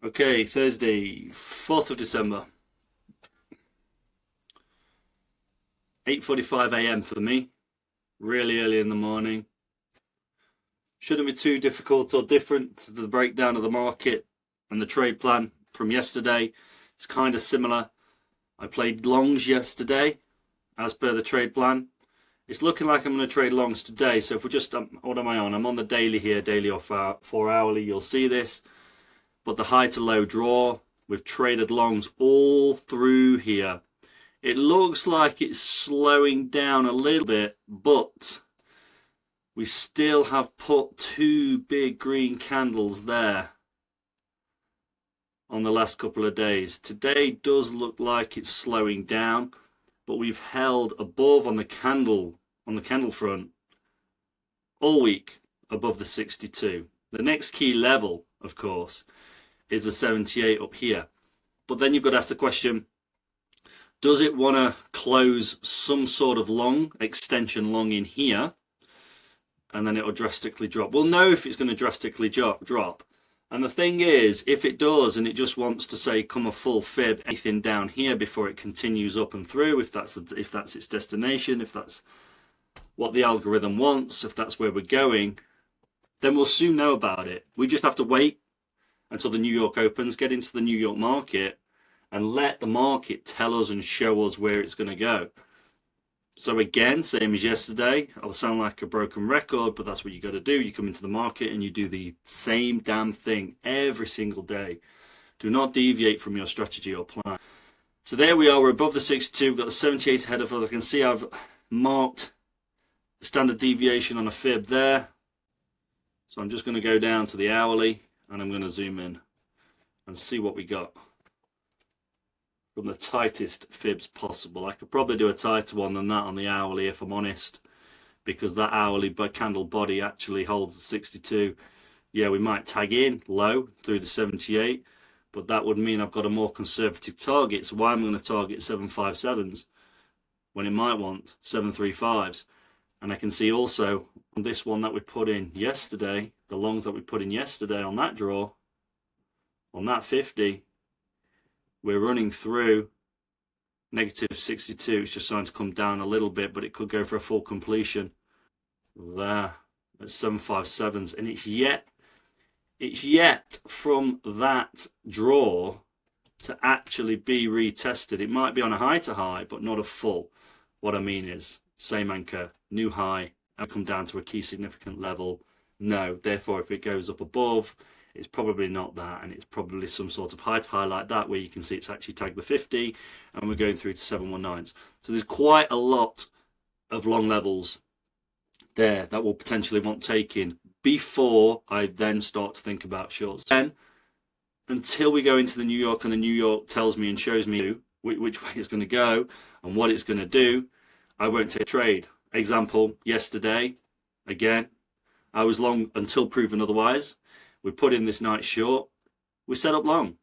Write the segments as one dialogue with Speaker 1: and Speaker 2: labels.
Speaker 1: Okay, Thursday, 4th of December, 8:45 a.m. for me, really early in the morning. Shouldn't be too difficult or different to the breakdown of the market and the trade plan from yesterday. It's kind of similar. I played longs yesterday as per the trade plan. It's looking like I'm going to trade longs today. So if we just, what am I on? I'm on the daily here, daily or 4 hourly. You'll see this. But the high to low draw, we've traded longs all through here. It looks like it's slowing down a little bit, but we still have put two big green candles there on the last couple of days. Today does look like it's slowing down, but we've held above on the candle front all week above the 62. The next key level, of course, is the 78 up here. But then you've got to ask the question, does it want to close some sort of long, extension long in here, and then it'll drastically drop? We'll know if it's going to drastically drop. And the thing is, if it does and it just wants to say come a full fib, anything down here before it continues up and through, if that's its destination, if that's what the algorithm wants, if that's where we're going, then we'll soon know about it. We just have to wait until the New York opens, get into the New York market, and let the market tell us and show us where it's going to go. So again, same as yesterday, I'll sound like a broken record, but that's what you got to do. You come into the market and you do the same damn thing every single day. Do not deviate from your strategy or plan. So there we are, we're above the 62, we've got the 78 ahead of us. I can see I've marked the standard deviation on a fib there. So I'm just going to go down to the hourly and I'm going to zoom in and see what we got from the tightest fibs possible. I could probably do a tighter one than that on the hourly if I'm honest, because that hourly candle body actually holds the 62. Yeah, we might tag in low through the 78, but that would mean I've got a more conservative target. So why am I going to target 757s when it might want 735s? And I can see also on this one that we put in yesterday, the longs that we put in yesterday on that draw, on that 50, we're running through negative 62. It's just starting to come down a little bit, but it could go for a full completion there at 757s. And it's yet from that draw to actually be retested. It might be on a high to high, but not a full. What I mean is, same anchor, new high, and come down to a key significant level. No, therefore, if it goes up above, it's probably not that, and it's probably some sort of high to high like that, where you can see it's actually tagged the 50, and we're going through to 719s. So there's quite a lot of long levels there that will potentially want taking before I then start to think about shorts. Then, until we go into the New York and the New York tells me and shows me which way it's going to go and what it's going to do, I won't take a trade. Example, yesterday, again, I was long until proven otherwise. We put in this night short. We set up long.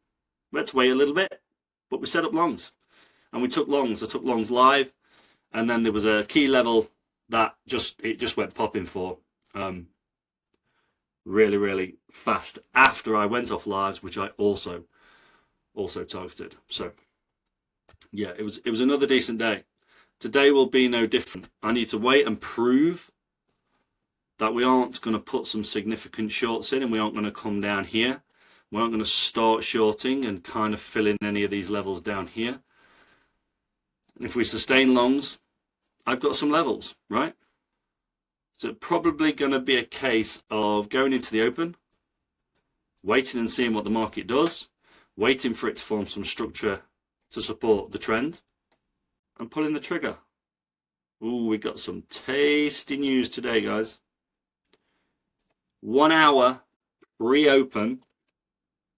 Speaker 1: We had to wait a little bit, but we set up longs. And we took longs. I took longs live. And then there was a key level that it just went popping for really, really fast after I went off lives, which I also targeted. So yeah, it was another decent day. Today will be no different. I need to wait and prove that we aren't going to put some significant shorts in, and we aren't going to come down here. We aren't going to start shorting and kind of fill in any of these levels down here. And if we sustain longs, I've got some levels, right? So it's probably going to be a case of going into the open, waiting and seeing what the market does, waiting for it to form some structure to support the trend, and pulling the trigger. Ooh, we got some tasty news today, guys. 1 hour pre-open,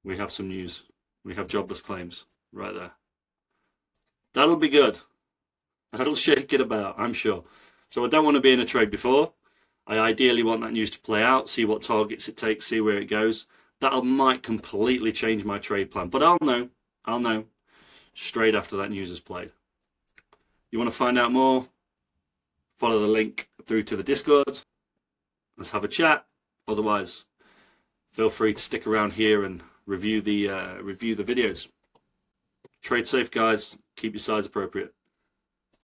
Speaker 1: we have some news. We have jobless claims right there. That'll be good. That'll shake it about, I'm sure. So I don't want to be in a trade before. I ideally want that news to play out, see what targets it takes, see where it goes. That might completely change my trade plan, but I'll know straight after that news is played. You want to find out more? Follow the link through to the Discord. Let's have a chat. Otherwise, feel free to stick around here and review the videos. Trade safe, guys. Keep your size appropriate.